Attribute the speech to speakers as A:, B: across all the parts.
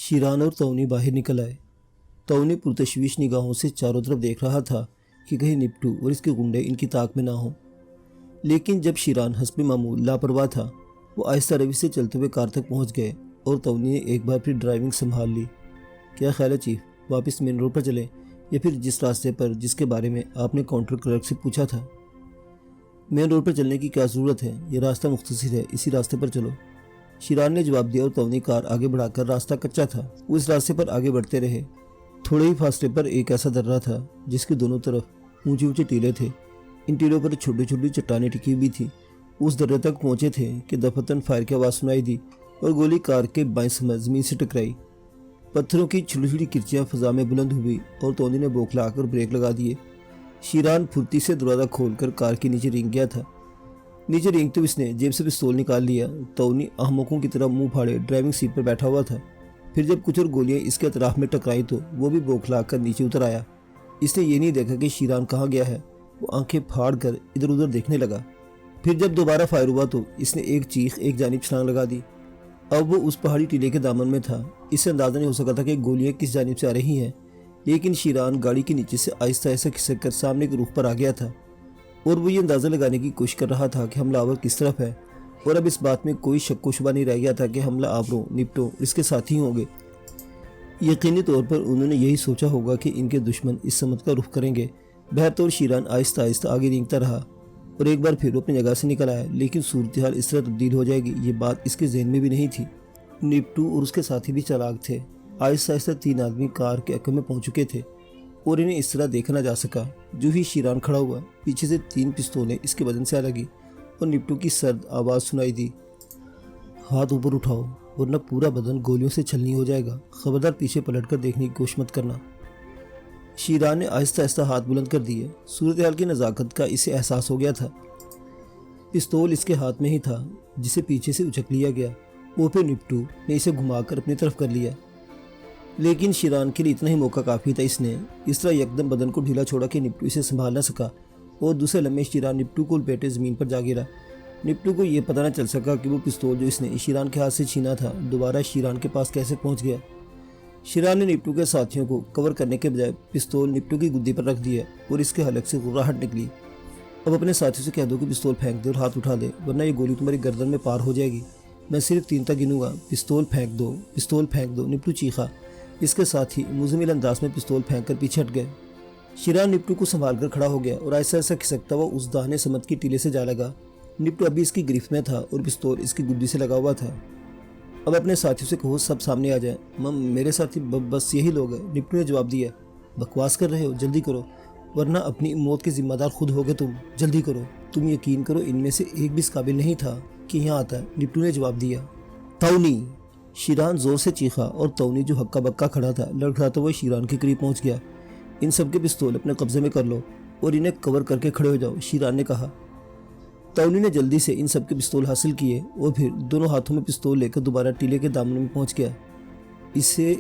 A: شیران اور تونی باہر نکل آئے۔ تونی پرتشویش نگاہوں سے چاروں طرف دیکھ رہا تھا کہ کہیں نپٹو اور اس کے گنڈے ان کی طاق میں نہ ہوں، لیکن جب شیران حسب معمول لاپرواہ تھا، وہ آہستہ روی سے چلتے ہوئے کار تک پہنچ گئے اور تونی نے ایک بار پھر ڈرائیونگ سنبھال لی۔ کیا خیال ہے چیف، واپس مین روڈ پر چلیں یا پھر جس راستے پر جس کے بارے میں آپ نے کاؤنٹر کلرک سے پوچھا تھا؟ مین روڈ پر چلنے کی کیا ضرورت ہے، یہ راستہ مختصر ہے، اسی راستے پر چلو، شیران نے جواب دیا اور تونی کار آگے بڑھا کر، راستہ کچا تھا، وہ اس راستے پر آگے بڑھتے رہے۔ تھوڑے ہی فاصلے پر ایک ایسا درہ تھا جس کے دونوں طرف اونچے اونچے ٹیلے تھے، ان ٹیلوں پر چھوٹی چھوٹی چٹانیں ٹکی ہوئی تھیں۔ اس درے تک پہنچے تھے کہ دفتن فائر کی آواز سنائی دی اور گولی کار کے بائیں سمت زمین سے ٹکرائی۔ پتھروں کی چھوٹی چھوٹی کرچیاں فضا میں بلند ہوئی اور تونی نے بوکھلا کر بریک لگا دیے۔ شیران پھرتی سے دروازہ کھول کر کار کے نیچے رینگ گیا تھا۔ نیچے رینگتے اس نے جیب سے پستول نکال لیا۔ تونی احمقوں کی طرح منہ پھاڑے ڈرائیونگ سیٹ پر بیٹھا ہوا تھا۔ پھر جب کچھ اور گولیاں اس کے اطراف میں ٹکرائی تو وہ بھی بوکھلا کر نیچے اتر آیا۔ اس نے یہ نہیں دیکھا کہ شیران کہاں گیا ہے، وہ آنکھیں پھاڑ کر ادھر ادھر دیکھنے لگا۔ پھر جب دوبارہ فائر ہوا تو اس نے ایک چیخ ایک جانب چھلانگ لگا دی۔ اب وہ اس پہاڑی ٹیلے کے دامن میں تھا۔ اس سے اندازہ نہیں ہو سکا تھا کہ گولیاں کس جانب سے آ رہی ہیں، لیکن شیران گاڑی کے نیچے سے آہستہ آہستہ کھسک کر سامنے کے رخ پر آ گیا تھا، اور وہ یہ اندازہ لگانے کی کوشش کر رہا تھا کہ حملہ آور کس طرف ہے، اور اب اس بات میں کوئی شک و شبہ نہیں رہ گیا تھا کہ حملہ آوروں نپٹو اس کے ساتھی ہوں گے۔ یقینی طور پر انہوں نے یہی سوچا ہوگا کہ ان کے دشمن اس سمت کا رخ کریں گے۔ بہرطور شیران آہستہ آہستہ آگے رینگتا رہا اور ایک بار پھر وہ اپنی جگہ سے نکل آیا، لیکن صورتحال اس طرح تبدیل ہو جائے گی یہ بات اس کے ذہن میں بھی نہیں تھی۔ نپٹو اور اس کے ساتھی بھی چالاک تھے۔ آہستہ آہستہ تین آدمی کار کے عقب میں پہنچ چکے تھے اور انہیں اس طرح دیکھا نہ جا سکا۔ جو ہی شیران کھڑا ہوا، پیچھے سے تین پستولیں اس کے بدن سے آ لگی اور نپٹو کی سرد آواز سنائی دی، ہاتھ اوپر اٹھاؤ ورنہ پورا بدن گولیوں سے چھلنی ہو جائے گا، خبردار پیچھے پلٹ کر دیکھنے کی کوشش مت کرنا۔ شیران نے آہستہ آہستہ ہاتھ بلند کر دیے۔ صورتحال کی نزاکت کا اسے احساس ہو گیا تھا۔ پستول اس کے ہاتھ میں ہی تھا جسے پیچھے سے اچک لیا گیا، وہ پھر نپٹو نے اسے گھما کر اپنی طرف کر لیا، لیکن شیران کے لیے اتنا ہی موقع کافی تھا۔ اس نے اس طرح یکدم بدن کو ڈھیلا چھوڑا کہ نپٹو اسے سنبھال نہ سکا، اور دوسرے لمحے شیران نپٹو کو لپیٹے زمین پر جا گرا۔ نپٹو کو یہ پتہ نہ چل سکا کہ وہ پستول جو اس نے شیران کے ہاتھ سے چھینا تھا دوبارہ شیران کے پاس کیسے پہنچ گیا۔ شیران نے نپٹو کے ساتھیوں کو کور کرنے کے بجائے پستول نپٹو کی گدی پر رکھ دیا اور اس کے حلق سے غراہٹ نکلی۔ اب اپنے ساتھیوں سے کہہ دو کہ پستول پھینک دے اور ہاتھ اٹھا دے، ورنہ یہ گولی تمہاری گردن میں پار ہو جائے گی۔ میں صرف 3 تک گنوں گا، پستول پھینک دو، پستول پھینک دو، نپٹو چیخا۔ اس کے ساتھ ہی مزمل انداز میں پستول پھینک کر پیچھے ہٹ گئے۔ شیران نپٹو کو سنبھال کر کھڑا ہو گیا اور ایسا ایسا کھسکتا ہوا اس داہنے سمت کی ٹیلے سے جا لگا۔ نپٹو ابھی اس کی گرفت میں تھا اور پستول اس کی گدی سے لگا ہوا تھا۔ اب اپنے ساتھیوں سے کہو سب سامنے آ جائیں۔ میرے ساتھی بس یہی لوگ ہیں، نپٹو نے جواب دیا۔ بکواس کر رہے ہو، جلدی کرو ورنہ اپنی موت کے ذمہ دار خود ہوگے تم، جلدی کرو۔ تم یقین کرو ان میں سے ایک بھی اس قابل نہیں تھا کہ یہاں آتا ہے، نپٹو نے جواب دیا۔ تونی! شیران زور سے چیخا اور تونی جو ہکا بکا کھڑا تھا لڑکھڑاتا ہوا شیران کے قریب پہنچ گیا۔ ان سب کے پستول اپنے قبضے میں کر لو اور انہیں کور کر کے کھڑے ہو جاؤ، شیران نے کہا۔ تونی نے جلدی سے ان سب کے پستول حاصل کیے اور پھر دونوں ہاتھوں میں پستول لے کر دوبارہ ٹیلے کے دامن میں پہنچ گیا۔ اسے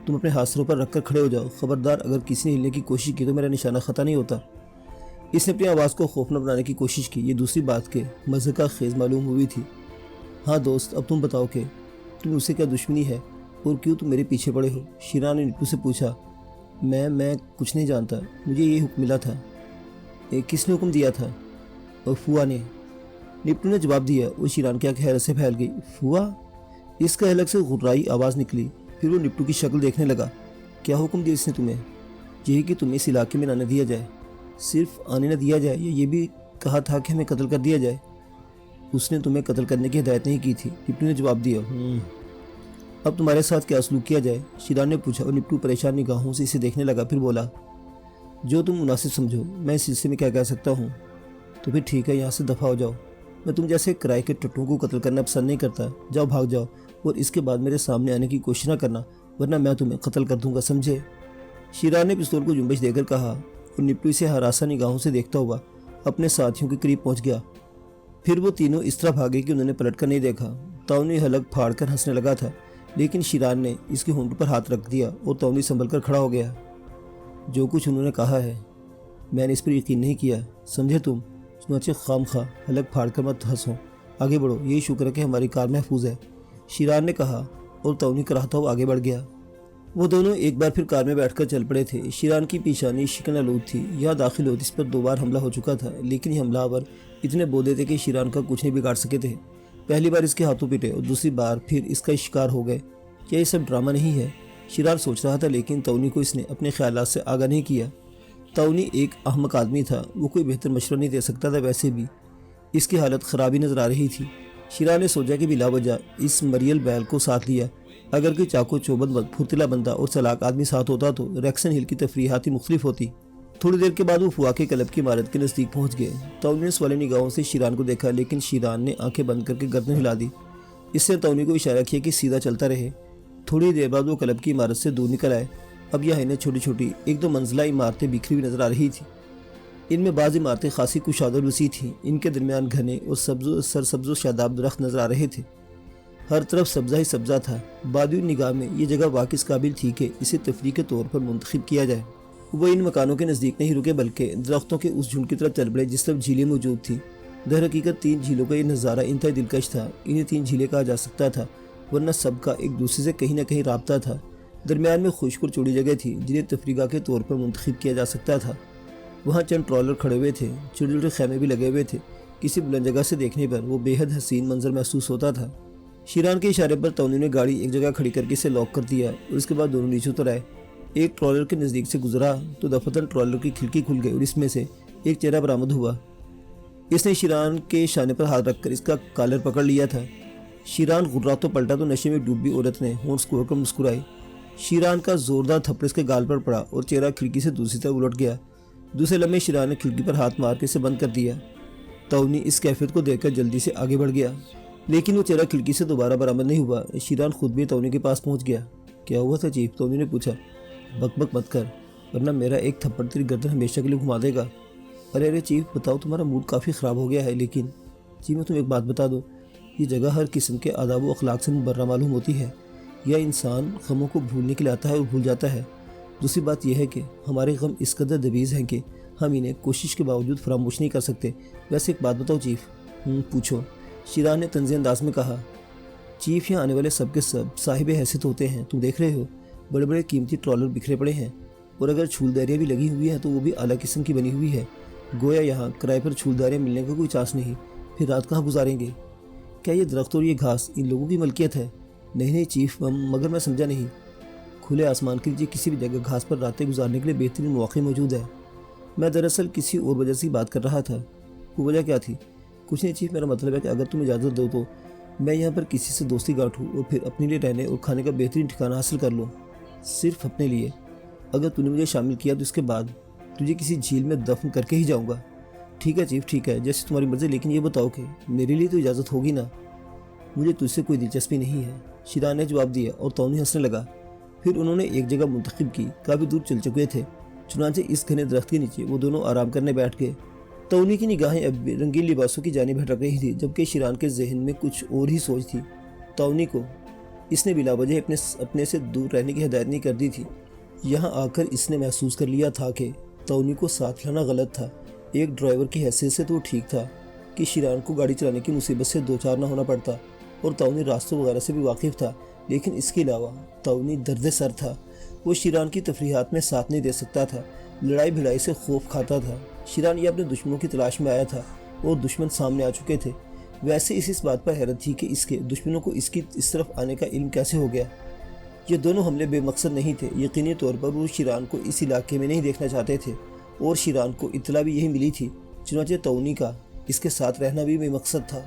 A: تم اپنے ہاتھوں پر رکھ کر کھڑے ہو جاؤ، خبردار اگر کسی نے ہلنے کی کوشش کی تو میرا نشانہ خطا نہیں ہوتا۔ اس نے اپنی آواز کو خوفناک بنانے کی کوشش کی، یہ دوسری بات کے مضحکہ خیز معلوم ہوئی تھی۔ ہاں دوست، اب تم بتاؤ کہ تم اسے کیا دشمنی ہے اور کیوں تم میرے پیچھے پڑے ہو؟ شیران نے نپٹو سے پوچھا۔ میں کچھ نہیں جانتا، مجھے یہ حکم ملا تھا۔ کس نے حکم دیا تھا؟ فوا نے، نپٹو نے جواب دیا اور شیران کی آنکھیں حیرت سے پھیل گئی۔ فوا؟ اس کا حلق سے غرائی آواز نکلی۔ پھر وہ نپٹو کی شکل دیکھنے لگا۔ کیا حکم دیا اس نے تمہیں؟ یہی کہ تمہیں اس علاقے میں آنے دیا جائے۔ صرف آنے نہ دیا جائے یا یہ بھی کہا تھا کہ ہمیں قتل کر دیا جائے؟ اس نے تمہیں قتل کرنے کی ہدایت نہیں کی تھی، نپٹو نے جواب دیا۔ اب تمہارے ساتھ کیا سلوک کیا جائے؟ شیران نے پوچھا اور نپٹو پریشان نگاہوں سے اسے دیکھنے لگا، پھر بولا، جو تم مناسب سمجھو، میں اس سلسلے میں کیا کہہ سکتا ہوں؟ تو پھر ٹھیک ہے، یہاں سے دفع ہو جاؤ۔ میں تم جیسے کرائے کے ٹٹوں کو قتل کرنا پسند نہیں کرتا، جاؤ بھاگ جاؤ اور اس کے بعد میرے سامنے آنے کی کوشش نہ کرنا ورنہ میں تمہیں قتل کر دوں گا، سمجھے؟ شیران نے پستول کو جنبش دے کر کہا اور نپٹو اسے ہراساں نگاہوں سے دیکھتا ہوا اپنے ساتھیوں کے قریب پہنچ گیا۔ پھر وہ تینوں اس طرح بھاگے کہ انہوں نے پلٹ کر نہیں دیکھا۔ تونی حلق پھاڑ کر ہنسنے لگا تھا، لیکن شیران نے اس کے ہونٹ پر ہاتھ رکھ دیا اور تونی سنبھل کر کھڑا ہو گیا۔ جو کچھ انہوں نے کہا ہے میں نے اس پر یقین نہیں کیا، سمجھے تم؟ چنانچہ خام خواہ حلق پھاڑ کر مت ہنسو، آگے بڑھو، یہی شکر ہے کہ ہماری کار محفوظ ہے، شیران نے کہا اور تونی کراہتا ہوا آگے بڑھ گیا۔ وہ دونوں ایک بار پھر کار میں بیٹھ کر چل پڑے تھے۔ شیران کی پیشانی شکن آلود تھی۔ یہاں داخل ہوتے اس پر 2 بار حملہ ہو چکا تھا، لیکن یہ حملہ آور اتنے بودے تھے کہ شیران کا کچھ نہیں بگاڑ سکے تھے۔ پہلی بار اس کے ہاتھوں پٹے اور دوسری بار پھر اس کا شکار ہو گئے۔ کیا یہ سب ڈرامہ نہیں ہے؟ شیران سوچ رہا تھا، لیکن تونی کو اس نے اپنے خیالات سے آگاہ نہیں کیا۔ تونی ایک احمق آدمی تھا، وہ کوئی بہتر مشورہ نہیں دے سکتا تھا۔ ویسے بھی اس کی حالت خرابی نظر آ رہی تھی۔ شیران نے سوچا کہ بلا وجہ اس مریل بیل کو ساتھ لیا۔ اگر کوئی چاقو چوبند پھرتیلا بندہ اور چلاک آدمی ساتھ ہوتا تو ریکسن ہل کی تفریحات ہی مختلف ہوتی۔ تھوڑی دیر کے بعد وہ فوا کے کلب کی عمارت کے نزدیک پہنچ گئے۔ تونی نے سوالی نگاہوں سے شیران کو دیکھا، لیکن شیران نے آنکھیں بند کر کے گردن ہلا دی۔ اس نے تونی کو اشارہ کیا کہ سیدھا چلتا رہے۔ تھوڑی دیر بعد وہ کلب کی عمارت سے دور نکل آئے۔ اب یہاں انہیں چھوٹی چھوٹی 1-2 منزلہ عمارتیں بکھری ہوئی نظر آ رہی تھیں۔ ان میں بعض عمارتیں خاصی کشادہ اور وسیع تھیں۔ ان کے درمیان گھنے اور سرسبز و شاداب درخت نظر آ رہے تھے۔ ہر طرف سبزہ ہی سبزہ تھا۔ بادی نگاہ میں یہ جگہ واقعی اس قابل تھی کہ اسے تفریح کے طور پر منتخب کیا جائے۔ وہ ان مکانوں کے نزدیک نہیں رکے، بلکہ درختوں کے اس جھنڈ کی طرف چل پڑے جس طرف جھیلیں موجود تھیں۔ در حقیقت 3 جھیلوں کا یہ نظارہ انتہائی دلکش تھا۔ انہیں 3 جھیلیں کہا جا سکتا تھا، ورنہ سب کا ایک دوسرے سے کہیں نہ کہیں رابطہ تھا۔ درمیان میں خشک اور چوڑی جگہ تھی جنہیں تفریح کے طور پر منتخب کیا جا سکتا تھا۔ وہاں چند ٹرالر کھڑے ہوئے تھے، چھوٹے چھوٹے خیمے بھی لگے ہوئے تھے۔ کسی بلند جگہ سے دیکھنے پر وہ بے حد حسین منظر محسوس ہوتا تھا۔ شیران کے اشارے پر تونی نے گاڑی ایک جگہ کھڑی کر کے اسے لاک کر دیا اور اس کے بعد دونوں نیچے اتر آئے۔ ایک ٹرالر کے نزدیک سے گزرا تو دفتن ٹرالر کی کھڑکی کھل گئی اور اس میں سے ایک چہرہ برآمد ہوا۔ اس نے شیران کے شانے پر ہاتھ رکھ کر اس کا کالر پکڑ لیا تھا۔ شیران غرات تو پلٹا تو نشے میں ڈوبی عورت نے ہونٹ سکوڑ کر مسکرائی۔ شیران کا زوردار تھپڑ اس کے گال پر پڑا اور چہرہ کھڑکی سے دوسری طرف الٹ گیا۔ دوسرے لمحے شیران نے کھڑکی پر ہاتھ مار کے اسے بند کر دیا۔ تونی اس کیفیت کو دیکھ کر جلدی سے آگے بڑھ گیا، لیکن وہ چہرہ کھڑکی سے دوبارہ برآمد نہیں ہوا۔ شیران خود بھی تونی کے پاس پہنچ گیا۔ کیا ہوا تھا چیف؟ تونی نے پوچھا۔ بک بک مت کر، ورنہ میرا ایک تھپڑ تیری گردن ہمیشہ کے لیے گھما دے گا۔ ارے چیف بتاؤ، تمہارا موڈ کافی خراب ہو گیا ہے۔ لیکن جی میں تمہیں ایک بات بتا دوں، یہ جگہ ہر قسم کے آداب و اخلاق سے مبرہ معلوم ہوتی ہے۔ یہ انسان غموں کو بھولنے کے لیے آتا ہے اور بھول جاتا ہے۔ دوسری بات یہ ہے کہ ہمارے غم اس قدر دبیز ہیں کہ ہم انہیں کوشش کے باوجود فراموش نہیں کر سکتے۔ ویسے ایک بات بتاؤ چیف۔ پوچھو، شیران نے طنزی انداز میں کہا۔ چیف، یہاں آنے والے سب کے سب صاحب حیثیت ہوتے ہیں، تم دیکھ رہے ہو، بڑے بڑے قیمتی ٹرالر بکھرے پڑے ہیں، اور اگر چھولداریاں بھی لگی ہوئی ہیں تو وہ بھی اعلیٰ قسم کی بنی ہوئی ہے۔ گویا یہاں کرائے پر چھولداریاں ملنے کا کوئی چانس نہیں۔ پھر رات کہاں گزاریں گے؟ کیا یہ درخت اور یہ گھاس ان لوگوں کی ملکیت ہے؟ نہیں چیف، مگر میں سمجھا نہیں۔ کھلے آسمان کے نیچے کسی بھی جگہ گھاس پر راتیں گزارنے کے لیے بہترین مواقع موجود ہے۔ میں دراصل کسی اور وجہ سے بات کر رہا تھا۔ وہ وجہ کیا تھی؟ کچھ نہیں چیف، میرا مطلب ہے کہ اگر تم اجازت دو تو میں یہاں پر کسی سے دوستی گاٹھوں اور پھر اپنے لیے رہنے اور کھانے کا بہترین ٹھکانہ حاصل کر لوں، صرف اپنے لیے۔ اگر تم نے مجھے شامل کیا تو اس کے بعد تجھے کسی جھیل میں دفن کر کے ہی جاؤں گا۔ ٹھیک ہے چیف، ٹھیک ہے، جیسے تمہاری مرضی، لیکن یہ بتاؤ کہ میرے لیے تو اجازت ہوگی نا؟ مجھے تجھ سے کوئی دلچسپی نہیں ہے، شیران نے جواب دیا، اور تونی ہنسنے لگا۔ پھر انہوں نے ایک جگہ منتخب کی۔ کافی دور چل چکے تھے، چنانچہ اس گھنے درخت کے نیچے وہ دونوں آرام کرنے بیٹھ گئے۔ تونی کی نگاہیں اب بھی رنگین لباسوں کی جانب بھٹک رہی تھی، جبکہ شیران کے ذہن میں کچھ اور ہی سوچ تھی۔ تونی کو اس نے بلا وجہ اپنے سے دور رہنے کی ہدایت نہیں کر دی تھی۔ یہاں آ کر اس نے محسوس کر لیا تھا کہ تونی کو ساتھ لانا غلط تھا۔ ایک ڈرائیور کی حیثیت سے تو وہ ٹھیک تھا کہ شیران کو گاڑی چلانے کی مصیبت سے دوچار نہ ہونا پڑتا، اور تونی راستوں وغیرہ سے بھی واقف تھا، لیکن اس کے علاوہ تونی درد سر تھا۔ وہ شیران کی تفریحات میں ساتھ نہیں دے سکتا تھا، لڑائی بھڑائی سے خوف کھاتا تھا۔ شیران یہ اپنے دشمنوں کی تلاش میں آیا تھا اور دشمن سامنے آ چکے تھے۔ ویسے اس بات پر حیرت تھی کہ اس کے دشمنوں کو اس کی اس طرف آنے کا علم کیسے ہو گیا۔ یہ دونوں حملے بے مقصد نہیں تھے۔ یقینی طور پر وہ شیران کو اس علاقے میں نہیں دیکھنا چاہتے تھے، اور شیران کو اطلاع بھی یہی ملی تھی، چنانچہ تونی کا اس کے ساتھ رہنا بھی بے مقصد تھا۔